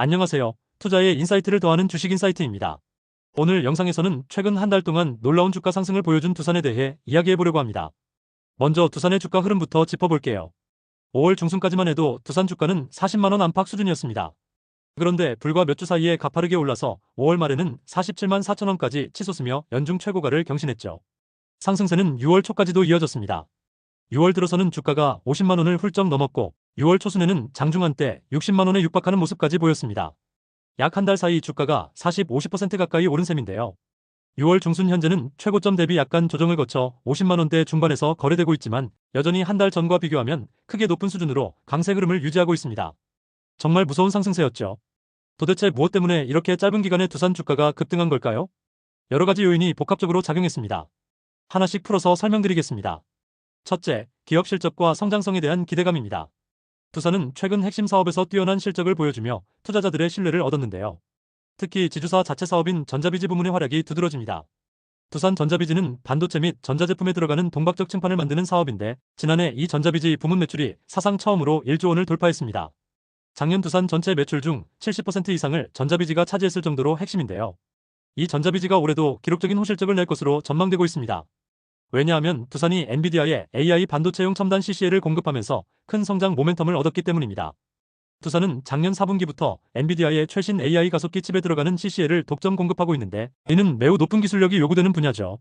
안녕하세요. 투자에 인사이트를 더하는 주식 인사이트입니다. 오늘 영상에서는 최근 한 달 동안 놀라운 주가 상승을 보여준 두산에 대해 이야기해보려고 합니다. 먼저 두산의 주가 흐름부터 짚어볼게요. 5월 중순까지만 해도 두산 주가는 40만원 안팎 수준이었습니다. 그런데 불과 몇 주 사이에 가파르게 올라서 5월 말에는 47만 4천원까지 치솟으며 연중 최고가를 경신했죠. 상승세는 6월 초까지도 이어졌습니다. 6월 들어서는 주가가 50만원을 훌쩍 넘었고 6월 초순에는 장중한 때 60만원에 육박하는 모습까지 보였습니다. 약 한 달 사이 주가가 50% 가까이 오른 셈인데요. 6월 중순 현재는 최고점 대비 약간 조정을 거쳐 50만원대 중반에서 거래되고 있지만 여전히 한 달 전과 비교하면 크게 높은 수준으로 강세 흐름을 유지하고 있습니다. 정말 무서운 상승세였죠. 도대체 무엇 때문에 이렇게 짧은 기간에 두산 주가가 급등한 걸까요? 여러 가지 요인이 복합적으로 작용했습니다. 하나씩 풀어서 설명드리겠습니다. 첫째, 기업 실적과 성장성에 대한 기대감입니다. 두산은 최근 핵심 사업에서 뛰어난 실적을 보여주며 투자자들의 신뢰를 얻었는데요. 특히 지주사 자체 사업인 전자비지 부문의 활약이 두드러집니다. 두산 전자비지는 반도체 및 전자제품에 들어가는 동박적 층판을 만드는 사업인데 지난해 이 전자비지 부문 매출이 사상 처음으로 1조 원을 돌파했습니다. 작년 두산 전체 매출 중 70% 이상을 전자비지가 차지했을 정도로 핵심인데요. 이 전자비지가 올해도 기록적인 호실적을 낼 것으로 전망되고 있습니다. 왜냐하면 두산이 엔비디아에 AI 반도체용 첨단 CCL을 공급하면서 큰 성장 모멘텀을 얻었기 때문입니다. 두산은 작년 4분기부터 엔비디아의 최신 AI 가속기 칩에 들어가는 CCL을 독점 공급하고 있는데 이는 매우 높은 기술력이 요구되는 분야죠.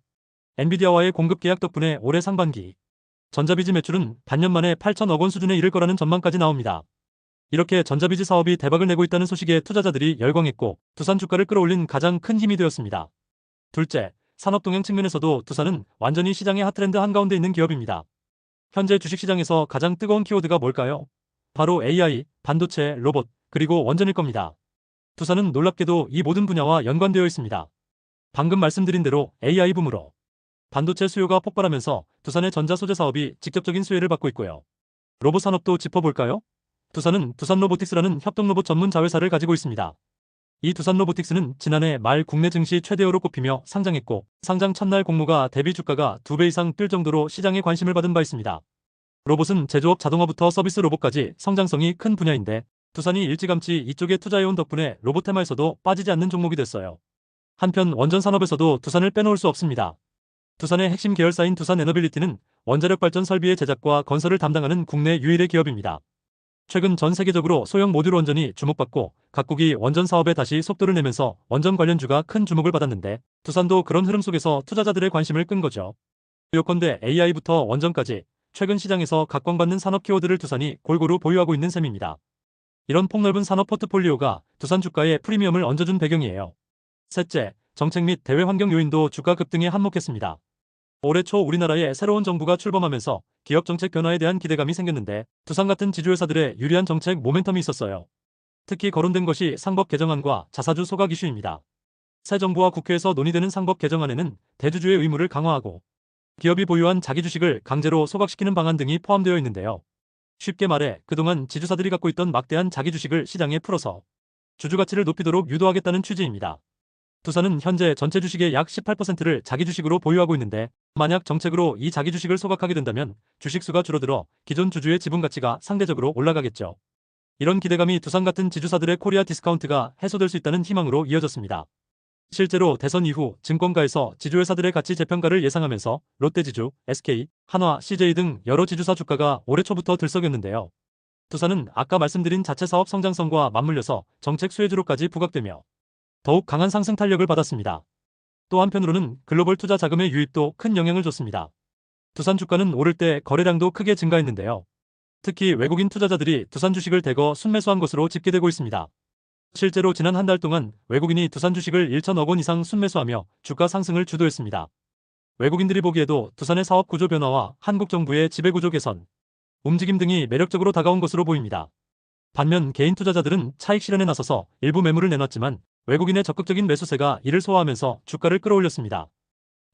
엔비디아와의 공급 계약 덕분에 올해 상반기 전자비지 매출은 반년 만에 8천억 원 수준에 이를 거라는 전망까지 나옵니다. 이렇게 전자비지 사업이 대박을 내고 있다는 소식에 투자자들이 열광했고 두산 주가를 끌어올린 가장 큰 힘이 되었습니다. 둘째, 산업 동향 측면에서도 두산은 완전히 시장의 핫트렌드 한가운데 있는 기업입니다. 현재 주식시장에서 가장 뜨거운 키워드가 뭘까요? 바로 AI, 반도체, 로봇, 그리고 원전일 겁니다. 두산은 놀랍게도 이 모든 분야와 연관되어 있습니다. 방금 말씀드린 대로 AI 붐으로 반도체 수요가 폭발하면서 두산의 전자소재 사업이 직접적인 수혜를 받고 있고요. 로봇 산업도 짚어볼까요? 두산은 두산로보틱스라는 협동로봇 전문 자회사를 가지고 있습니다. 이 두산로보틱스는 지난해 말 국내 증시 최대어로 꼽히며 상장했고 상장 첫날 공모가 대비 주가가 2배 이상 뛸 정도로 시장에 관심을 받은 바 있습니다. 로봇은 제조업 자동화부터 서비스 로봇까지 성장성이 큰 분야인데 두산이 일찌감치 이쪽에 투자해온 덕분에 로봇 테마에서도 빠지지 않는 종목이 됐어요. 한편 원전 산업에서도 두산을 빼놓을 수 없습니다. 두산의 핵심 계열사인 두산에너빌리티는 원자력 발전 설비의 제작과 건설을 담당하는 국내 유일의 기업입니다. 최근 전 세계적으로 소형 모듈 원전이 주목받고 각국이 원전 사업에 다시 속도를 내면서 원전 관련주가 큰 주목을 받았는데 두산도 그런 흐름 속에서 투자자들의 관심을 끈 거죠. 요컨대 AI부터 원전까지 최근 시장에서 각광받는 산업 키워드를 두산이 골고루 보유하고 있는 셈입니다. 이런 폭넓은 산업 포트폴리오가 두산 주가에 프리미엄을 얹어준 배경이에요. 셋째, 정책 및 대외 환경 요인도 주가 급등에 한몫했습니다. 올해 초 우리나라에 새로운 정부가 출범하면서 기업 정책 변화에 대한 기대감이 생겼는데 두산 같은 지주회사들의 유리한 정책 모멘텀이 있었어요. 특히 거론된 것이 상법 개정안과 자사주 소각 이슈입니다. 새 정부와 국회에서 논의되는 상법 개정안에는 대주주의 의무를 강화하고 기업이 보유한 자기 주식을 강제로 소각시키는 방안 등이 포함되어 있는데요. 쉽게 말해 그동안 지주사들이 갖고 있던 막대한 자기 주식을 시장에 풀어서 주주 가치를 높이도록 유도하겠다는 취지입니다. 두산은 현재 전체 주식의 약 18%를 자기 주식으로 보유하고 있는데 만약 정책으로 이 자기 주식을 소각하게 된다면 주식 수가 줄어들어 기존 주주의 지분 가치가 상대적으로 올라가겠죠. 이런 기대감이 두산 같은 지주사들의 코리아 디스카운트가 해소될 수 있다는 희망으로 이어졌습니다. 실제로 대선 이후 증권가에서 지주회사들의 가치 재평가를 예상하면서 롯데지주, SK, 한화, CJ 등 여러 지주사 주가가 올해 초부터 들썩였는데요. 두산은 아까 말씀드린 자체 사업 성장성과 맞물려서 정책 수혜주로까지 부각되며 더욱 강한 상승 탄력을 받았습니다. 또 한편으로는 글로벌 투자 자금의 유입도 큰 영향을 줬습니다. 두산 주가는 오를 때 거래량도 크게 증가했는데요. 특히 외국인 투자자들이 두산 주식을 대거 순매수한 것으로 집계되고 있습니다. 실제로 지난 한 달 동안 외국인이 두산 주식을 1천억 원 이상 순매수하며 주가 상승을 주도했습니다. 외국인들이 보기에도 두산의 사업 구조 변화와 한국 정부의 지배구조 개선, 움직임 등이 매력적으로 다가온 것으로 보입니다. 반면 개인 투자자들은 차익 실현에 나서서 일부 매물을 내놨지만 외국인의 적극적인 매수세가 이를 소화하면서 주가를 끌어올렸습니다.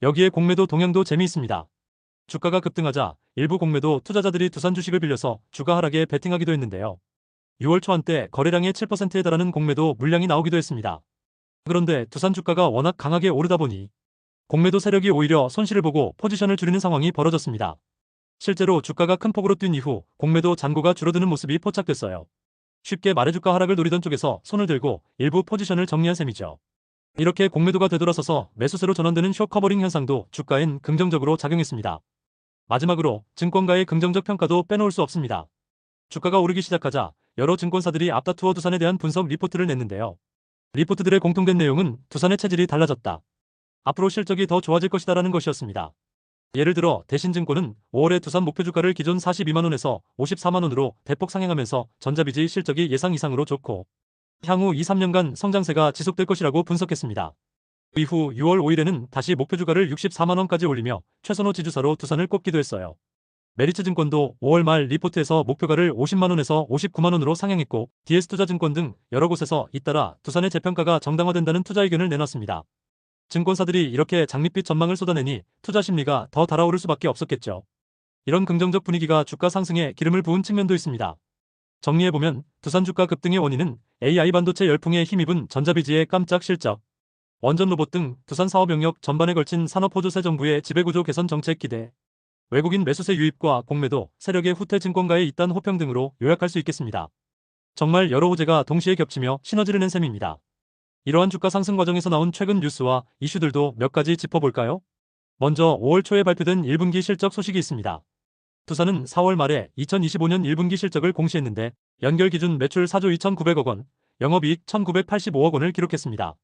여기에 공매도 동향도 재미있습니다. 주가가 급등하자 일부 공매도 투자자들이 두산 주식을 빌려서 주가 하락에 베팅하기도 했는데요. 6월 초 한때 거래량의 7%에 달하는 공매도 물량이 나오기도 했습니다. 그런데 두산 주가가 워낙 강하게 오르다 보니 공매도 세력이 오히려 손실을 보고 포지션을 줄이는 상황이 벌어졌습니다. 실제로 주가가 큰 폭으로 뛴 이후 공매도 잔고가 줄어드는 모습이 포착됐어요. 쉽게 말해 주가 하락을 노리던 쪽에서 손을 들고 일부 포지션을 정리한 셈이죠. 이렇게 공매도가 되돌아서서 매수세로 전환되는 숏 커버링 현상도 주가엔 긍정적으로 작용했습니다. 마지막으로 증권가의 긍정적 평가도 빼놓을 수 없습니다. 주가가 오르기 시작하자 여러 증권사들이 앞다투어 두산에 대한 분석 리포트를 냈는데요. 리포트들의 공통된 내용은 두산의 체질이 달라졌다. 앞으로 실적이 더 좋아질 것이다라는 것이었습니다. 예를 들어 대신증권은 5월에 두산 목표 주가를 기존 42만원에서 54만원으로 대폭 상향하면서 전자비지 실적이 예상 이상으로 좋고 향후 2-3년간 성장세가 지속될 것이라고 분석했습니다. 이후 6월 5일에는 다시 목표 주가를 64만원까지 올리며 최선호 지주사로 두산을 꼽기도 했어요. 메리츠증권도 5월 말 리포트에서 목표가를 50만원에서 59만원으로 상향했고 DS투자증권 등 여러 곳에서 잇따라 두산의 재평가가 정당화된다는 투자 의견을 내놨습니다. 증권사들이 이렇게 장밋빛 전망을 쏟아내니 투자 심리가 더 달아오를 수밖에 없었겠죠. 이런 긍정적 분위기가 주가 상승에 기름을 부은 측면도 있습니다. 정리해보면 두산 주가 급등의 원인은 AI 반도체 열풍에 힘입은 전자비지의 깜짝 실적, 원전 로봇 등 두산 사업 영역 전반에 걸친 산업호조 새 정부의 지배구조 개선 정책 기대, 외국인 매수세 유입과 공매도, 세력의 후퇴 증권가의 잇단 호평 등으로 요약할 수 있겠습니다. 정말 여러 호재가 동시에 겹치며 시너지를 낸 셈입니다. 이러한 주가 상승 과정에서 나온 최근 뉴스와 이슈들도 몇 가지 짚어볼까요? 먼저 5월 초에 발표된 1분기 실적 소식이 있습니다. 두산은 4월 말에 2025년 1분기 실적을 공시했는데 연결 기준 매출 4조 2,900억 원, 영업이익 1,985억 원을 기록했습니다.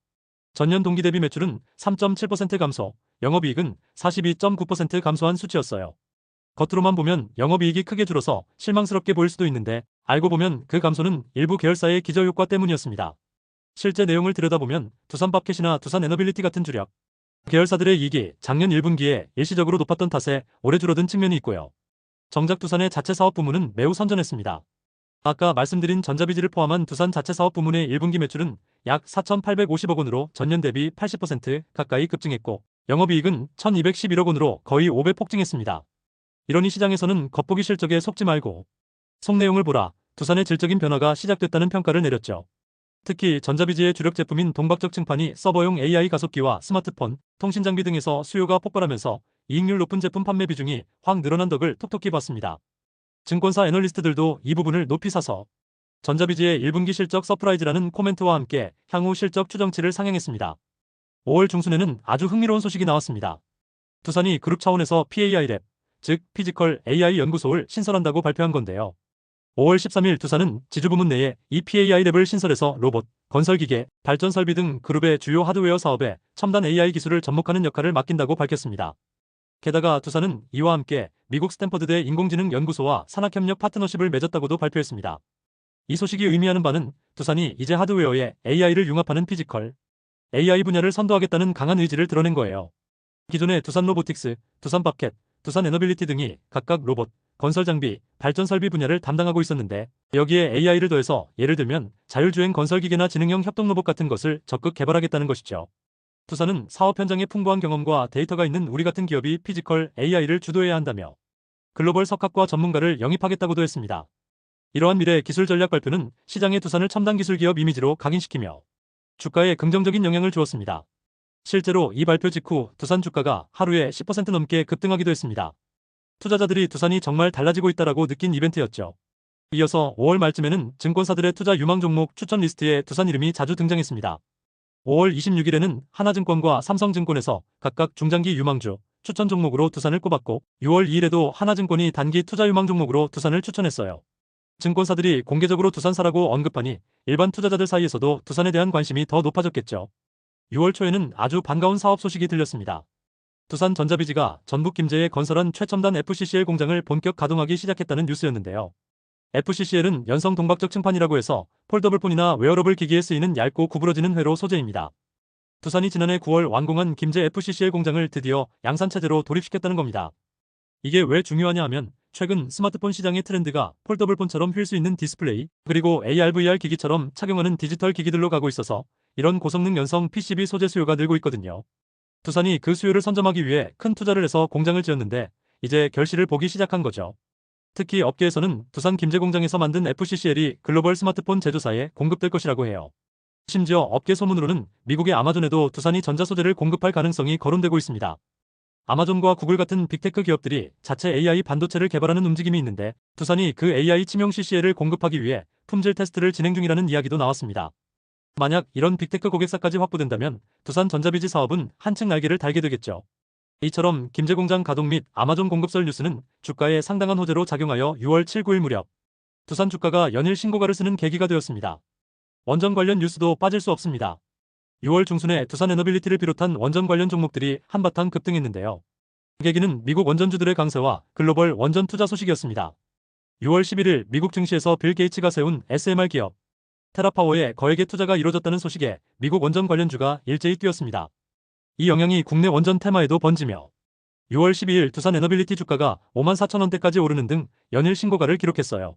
전년 동기 대비 매출은 3.7% 감소, 영업이익은 42.9% 감소한 수치였어요. 겉으로만 보면 영업이익이 크게 줄어서 실망스럽게 보일 수도 있는데 알고 보면 그 감소는 일부 계열사의 기저효과 때문이었습니다. 실제 내용을 들여다보면 두산밥켓이나 두산에너빌리티 같은 주력 계열사들의 이익이 작년 1분기에 일시적으로 높았던 탓에 올해 줄어든 측면이 있고요. 정작 두산의 자체 사업 부문은 매우 선전했습니다. 아까 말씀드린 전자비지를 포함한 두산 자체 사업 부문의 1분기 매출은 약 4,850억 원으로 전년 대비 80% 가까이 급증했고 영업이익은 1,211억 원으로 거의 5배 폭증했습니다. 이러니 시장에서는 겉보기 실적에 속지 말고 속 내용을 보라, 두산의 질적인 변화가 시작됐다는 평가를 내렸죠. 특히 전자비지의 주력 제품인 동박적 층판이 서버용 AI 가속기와 스마트폰, 통신장비 등에서 수요가 폭발하면서 이익률 높은 제품 판매 비중이 확 늘어난 덕을 톡톡히 봤습니다. 증권사 애널리스트들도 이 부분을 높이 사서 전자비지의 1분기 실적 서프라이즈라는 코멘트와 함께 향후 실적 추정치를 상향했습니다. 5월 중순에는 아주 흥미로운 소식이 나왔습니다. 두산이 그룹 차원에서 PAI-랩, 즉 피지컬 AI 연구소를 신설한다고 발표한 건데요. 5월 13일 두산은 지주부문 내에 이 PAI-랩을 신설해서 로봇, 건설기계, 발전설비 등 그룹의 주요 하드웨어 사업에 첨단 AI 기술을 접목하는 역할을 맡긴다고 밝혔습니다. 게다가 두산은 이와 함께 미국 스탠퍼드대 인공지능 연구소와 산학협력 파트너십을 맺었다고도 발표했습니다. 이 소식이 의미하는 바는 두산이 이제 하드웨어에 AI를 융합하는 피지컬, AI 분야를 선도하겠다는 강한 의지를 드러낸 거예요. 기존의 두산 로보틱스, 두산 밥켓, 두산 에너빌리티 등이 각각 로봇, 건설 장비, 발전 설비 분야를 담당하고 있었는데 여기에 AI를 더해서 예를 들면 자율주행 건설기계나 지능형 협동 로봇 같은 것을 적극 개발하겠다는 것이죠. 두산은 사업 현장에 풍부한 경험과 데이터가 있는 우리 같은 기업이 피지컬 AI를 주도해야 한다며 글로벌 석학과 전문가를 영입하겠다고도 했습니다. 이러한 미래 기술 전략 발표는 시장의 두산을 첨단 기술 기업 이미지로 각인시키며 주가에 긍정적인 영향을 주었습니다. 실제로 이 발표 직후 두산 주가가 하루에 10% 넘게 급등하기도 했습니다. 투자자들이 두산이 정말 달라지고 있다라고 느낀 이벤트였죠. 이어서 5월 말쯤에는 증권사들의 투자 유망 종목 추천 리스트에 두산 이름이 자주 등장했습니다. 5월 26일에는 하나증권과 삼성증권에서 각각 중장기 유망주 추천 종목으로 두산을 꼽았고 6월 2일에도 하나증권이 단기 투자 유망 종목으로 두산을 추천했어요. 증권사들이 공개적으로 두산사라고 언급하니 일반 투자자들 사이에서도 두산에 대한 관심이 더 높아졌겠죠. 6월 초에는 아주 반가운 사업 소식이 들렸습니다. 두산 전자비지가 전북 김제에 건설한 최첨단 FCCL 공장을 본격 가동하기 시작했다는 뉴스였는데요. FCCL은 연성 동박적 층판이라고 해서 폴더블폰이나 웨어러블 기기에 쓰이는 얇고 구부러지는 회로 소재입니다. 두산이 지난해 9월 완공한 김제 FCCL 공장을 드디어 양산체제로 돌입시켰다는 겁니다. 이게 왜 중요하냐 하면 최근 스마트폰 시장의 트렌드가 폴더블폰처럼 휠 수 있는 디스플레이, 그리고 AR, VR 기기처럼 착용하는 디지털 기기들로 가고 있어서 이런 고성능 연성 PCB 소재 수요가 늘고 있거든요. 두산이 그 수요를 선점하기 위해 큰 투자를 해서 공장을 지었는데 이제 결실을 보기 시작한 거죠. 특히 업계에서는 두산 김제 공장에서 만든 FCCL이 글로벌 스마트폰 제조사에 공급될 것이라고 해요. 심지어 업계 소문으로는 미국의 아마존에도 두산이 전자 소재를 공급할 가능성이 거론되고 있습니다. 아마존과 구글 같은 빅테크 기업들이 자체 AI 반도체를 개발하는 움직임이 있는데 두산이 그 AI 치명 CCL을 공급하기 위해 품질 테스트를 진행 중이라는 이야기도 나왔습니다. 만약 이런 빅테크 고객사까지 확보된다면 두산전자비즈 사업은 한층 날개를 달게 되겠죠. 이처럼 김제 공장 가동 및 아마존 공급설 뉴스는 주가에 상당한 호재로 작용하여 6월 7, 9일 무렵 두산 주가가 연일 신고가를 쓰는 계기가 되었습니다. 원전 관련 뉴스도 빠질 수 없습니다. 6월 중순에 두산 에너빌리티를 비롯한 원전 관련 종목들이 한바탕 급등했는데요. 계기는 미국 원전주들의 강세와 글로벌 원전 투자 소식이었습니다. 6월 11일 미국 증시에서 빌 게이츠가 세운 SMR 기업 테라파워에 거액의 투자가 이뤄졌다는 소식에 미국 원전 관련주가 일제히 뛰었습니다. 이 영향이 국내 원전 테마에도 번지며 6월 12일 두산 에너빌리티 주가가 54,000원대까지 오르는 등 연일 신고가를 기록했어요.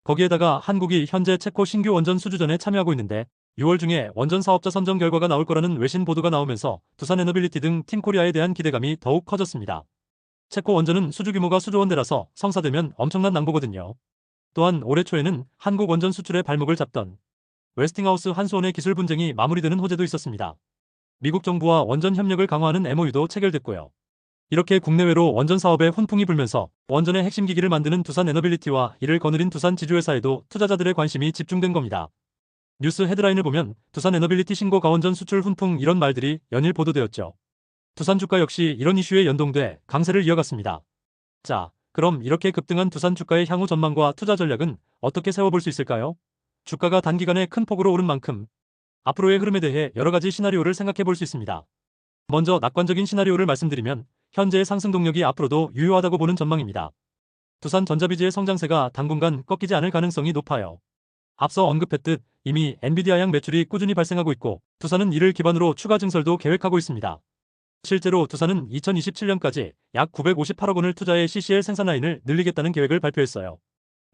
거기에다가 한국이 현재 체코 신규 원전 수주전에 참여하고 있는데 6월 중에 원전 사업자 선정 결과가 나올 거라는 외신 보도가 나오면서 두산 에너빌리티 등 팀코리아에 대한 기대감이 더욱 커졌습니다. 체코 원전은 수주 규모가 수조 원대라서 성사되면 엄청난 낭보거든요. 또한 올해 초에는 한국 원전 수출의 발목을 잡던 웨스팅하우스 한수원의 기술 분쟁이 마무리되는 호재도 있었습니다. 미국 정부와 원전 협력을 강화하는 MOU도 체결됐고요. 이렇게 국내외로 원전 사업에 훈풍이 불면서 원전의 핵심 기기를 만드는 두산 에너빌리티와 이를 거느린 두산 지주회사에도 투자자들의 관심이 집중된 겁니다. 뉴스 헤드라인을 보면 두산 에너빌리티 신고 가원전 수출 훈풍 이런 말들이 연일 보도되었죠. 두산 주가 역시 이런 이슈에 연동돼 강세를 이어갔습니다. 자, 그럼 이렇게 급등한 두산 주가의 향후 전망과 투자 전략은 어떻게 세워볼 수 있을까요? 주가가 단기간에 큰 폭으로 오른 만큼 앞으로의 흐름에 대해 여러 가지 시나리오를 생각해 볼 수 있습니다. 먼저 낙관적인 시나리오를 말씀드리면 현재의 상승 동력이 앞으로도 유효하다고 보는 전망입니다. 두산전자비즈의 성장세가 당분간 꺾이지 않을 가능성이 높아요. 앞서 언급했듯 이미 엔비디아향 매출이 꾸준히 발생하고 있고 두산은 이를 기반으로 추가 증설도 계획하고 있습니다. 실제로 두산은 2027년까지 약 958억 원을 투자해 CCL 생산 라인을 늘리겠다는 계획을 발표했어요.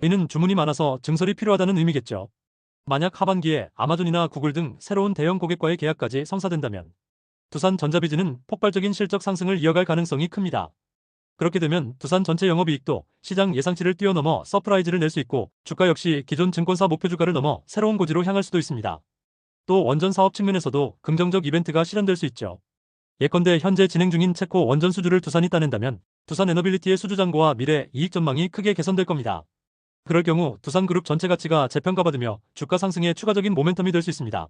이는 주문이 많아서 증설이 필요하다는 의미겠죠. 만약 하반기에 아마존이나 구글 등 새로운 대형 고객과의 계약까지 성사된다면 두산전자비즈는 폭발적인 실적 상승을 이어갈 가능성이 큽니다. 그렇게 되면 두산 전체 영업이익도 시장 예상치를 뛰어넘어 서프라이즈를 낼 수 있고 주가 역시 기존 증권사 목표 주가를 넘어 새로운 고지로 향할 수도 있습니다. 또 원전 사업 측면에서도 긍정적 이벤트가 실현될 수 있죠. 예컨대 현재 진행 중인 체코 원전 수주를 두산이 따낸다면 두산 에너빌리티의 수주 잔고와 미래 이익 전망이 크게 개선될 겁니다. 그럴 경우 두산그룹 전체 가치가 재평가받으며 주가 상승에 추가적인 모멘텀이 될 수 있습니다.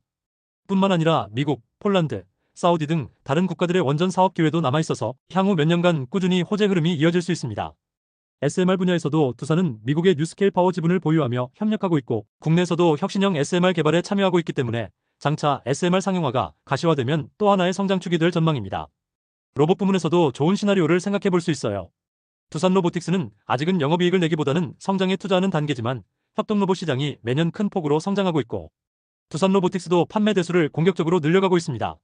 뿐만 아니라 미국, 폴란드, 사우디 등 다른 국가들의 원전 사업 기회도 남아있어서 향후 몇 년간 꾸준히 호재 흐름이 이어질 수 있습니다. SMR 분야에서도 두산은 미국의 뉴스케일 파워 지분을 보유하며 협력하고 있고 국내에서도 혁신형 SMR 개발에 참여하고 있기 때문에 장차 SMR 상용화가 가시화되면 또 하나의 성장축이 될 전망입니다. 로봇 부문에서도 좋은 시나리오를 생각해 볼 수 있어요. 두산 로보틱스는 아직은 영업이익을 내기보다는 성장에 투자하는 단계지만 협동 로봇 시장이 매년 큰 폭으로 성장하고 있고 두산 로보틱스도 판매 대수를 공격적으로 늘려가고 있습니다.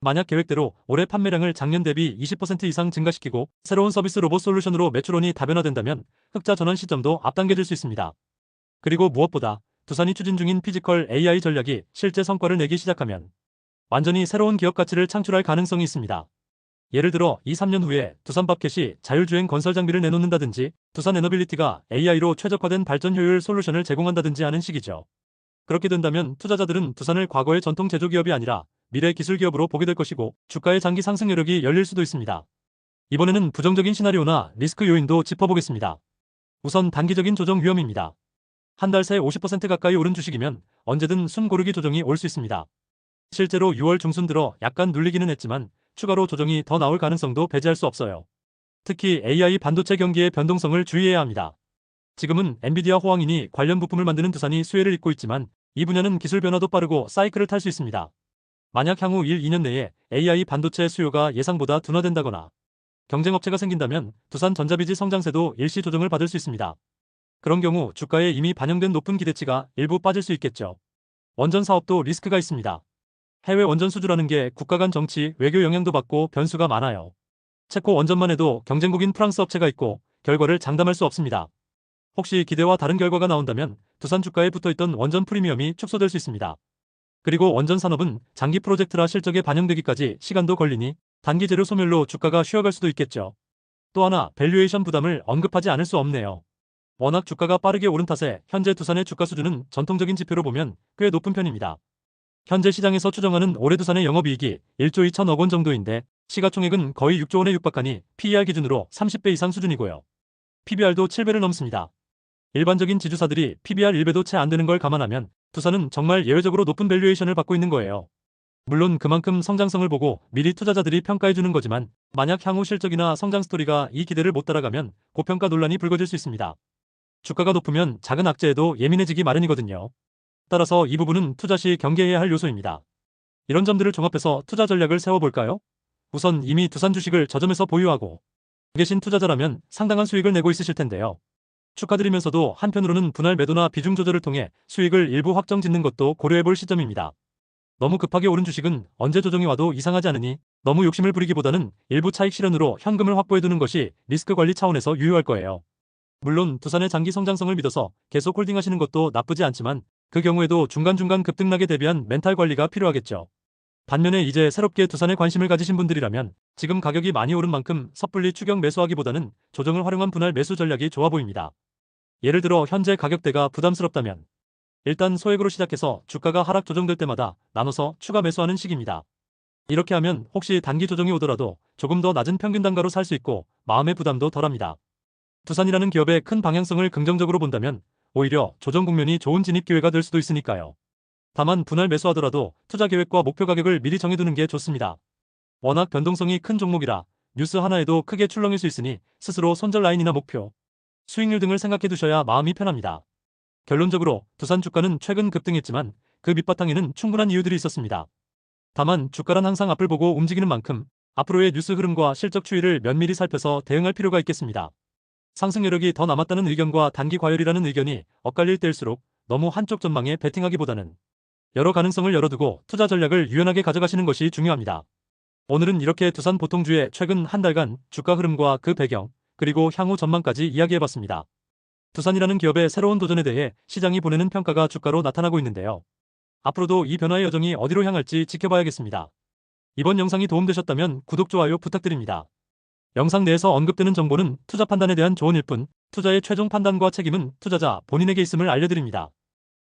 만약 계획대로 올해 판매량을 작년 대비 20% 이상 증가시키고 새로운 서비스 로봇 솔루션으로 매출원이 다변화된다면 흑자 전환 시점도 앞당겨질 수 있습니다. 그리고 무엇보다 두산이 추진 중인 피지컬 AI 전략이 실제 성과를 내기 시작하면 완전히 새로운 기업 가치를 창출할 가능성이 있습니다. 예를 들어 2, 3년 후에 두산밥켓이 자율주행 건설 장비를 내놓는다든지 두산 에너빌리티가 AI로 최적화된 발전 효율 솔루션을 제공한다든지 하는 식이죠. 그렇게 된다면 투자자들은 두산을 과거의 전통 제조기업이 아니라 미래 기술기업으로 보게 될 것이고 주가의 장기 상승 여력이 열릴 수도 있습니다. 이번에는 부정적인 시나리오나 리스크 요인도 짚어보겠습니다. 우선 단기적인 조정 위험입니다. 한 달 새 50% 가까이 오른 주식이면 언제든 숨 고르기 조정이 올 수 있습니다. 실제로 6월 중순 들어 약간 눌리기는 했지만 추가로 조정이 더 나올 가능성도 배제할 수 없어요. 특히 AI 반도체 경기의 변동성을 주의해야 합니다. 지금은 엔비디아 호황이니 관련 부품을 만드는 두산이 수혜를 입고 있지만 이 분야는 기술 변화도 빠르고 사이클을 탈 수 있습니다. 만약 향후 1, 2년 내에 AI 반도체 수요가 예상보다 둔화된다거나 경쟁업체가 생긴다면 두산전자비즈 성장세도 일시 조정을 받을 수 있습니다. 그런 경우 주가에 이미 반영된 높은 기대치가 일부 빠질 수 있겠죠. 원전 사업도 리스크가 있습니다. 해외 원전 수주라는 게 국가 간 정치, 외교 영향도 받고 변수가 많아요. 체코 원전만 해도 경쟁국인 프랑스 업체가 있고 결과를 장담할 수 없습니다. 혹시 기대와 다른 결과가 나온다면 두산 주가에 붙어있던 원전 프리미엄이 축소될 수 있습니다. 그리고 원전 산업은 장기 프로젝트라 실적에 반영되기까지 시간도 걸리니 단기 재료 소멸로 주가가 쉬어갈 수도 있겠죠. 또 하나 밸류에이션 부담을 언급하지 않을 수 없네요. 워낙 주가가 빠르게 오른 탓에 현재 두산의 주가 수준은 전통적인 지표로 보면 꽤 높은 편입니다. 현재 시장에서 추정하는 올해 두산의 영업이익이 1조 2천억 원 정도인데 시가총액은 거의 6조 원에 육박하니 PER 기준으로 30배 이상 수준이고요. PBR도 7배를 넘습니다. 일반적인 지주사들이 PBR 1배도 채 안 되는 걸 감안하면 두산은 정말 예외적으로 높은 밸류에이션을 받고 있는 거예요. 물론 그만큼 성장성을 보고 미리 투자자들이 평가해주는 거지만 만약 향후 실적이나 성장 스토리가 이 기대를 못 따라가면 고평가 논란이 불거질 수 있습니다. 주가가 높으면 작은 악재에도 예민해지기 마련이거든요. 따라서 이 부분은 투자 시 경계해야 할 요소입니다. 이런 점들을 종합해서 투자 전략을 세워볼까요? 우선 이미 두산 주식을 저점에서 보유하고 계신 투자자라면 상당한 수익을 내고 있으실 텐데요. 축하드리면서도 한편으로는 분할 매도나 비중 조절을 통해 수익을 일부 확정 짓는 것도 고려해볼 시점입니다. 너무 급하게 오른 주식은 언제 조정이 와도 이상하지 않으니 너무 욕심을 부리기보다는 일부 차익 실현으로 현금을 확보해두는 것이 리스크 관리 차원에서 유효할 거예요. 물론 두산의 장기 성장성을 믿어서 계속 홀딩하시는 것도 나쁘지 않지만 그 경우에도 중간중간 급등락에 대비한 멘탈 관리가 필요하겠죠. 반면에 이제 새롭게 두산에 관심을 가지신 분들이라면 지금 가격이 많이 오른 만큼 섣불리 추격 매수하기보다는 조정을 활용한 분할 매수 전략이 좋아 보입니다. 예를 들어 현재 가격대가 부담스럽다면 일단 소액으로 시작해서 주가가 하락 조정될 때마다 나눠서 추가 매수하는 식입니다. 이렇게 하면 혹시 단기 조정이 오더라도 조금 더 낮은 평균 단가로 살 수 있고 마음의 부담도 덜합니다. 두산이라는 기업의 큰 방향성을 긍정적으로 본다면 오히려 조정 국면이 좋은 진입 기회가 될 수도 있으니까요. 다만 분할 매수하더라도 투자 계획과 목표 가격을 미리 정해두는 게 좋습니다. 워낙 변동성이 큰 종목이라 뉴스 하나에도 크게 출렁일 수 있으니 스스로 손절 라인이나 목표, 수익률 등을 생각해 두셔야 마음이 편합니다. 결론적으로 두산 주가는 최근 급등했지만 그 밑바탕에는 충분한 이유들이 있었습니다. 다만 주가란 항상 앞을 보고 움직이는 만큼 앞으로의 뉴스 흐름과 실적 추이를 면밀히 살펴서 대응할 필요가 있겠습니다. 상승 여력이 더 남았다는 의견과 단기 과열이라는 의견이 엇갈릴 때일수록 너무 한쪽 전망에 베팅하기보다는 여러 가능성을 열어두고 투자 전략을 유연하게 가져가시는 것이 중요합니다. 오늘은 이렇게 두산 보통주의 최근 한 달간 주가 흐름과 그 배경, 그리고 향후 전망까지 이야기해봤습니다. 두산이라는 기업의 새로운 도전에 대해 시장이 보내는 평가가 주가로 나타나고 있는데요. 앞으로도 이 변화의 여정이 어디로 향할지 지켜봐야겠습니다. 이번 영상이 도움되셨다면 구독, 좋아요 부탁드립니다. 영상 내에서 언급되는 정보는 투자 판단에 대한 조언일 뿐 투자의 최종 판단과 책임은 투자자 본인에게 있음을 알려드립니다.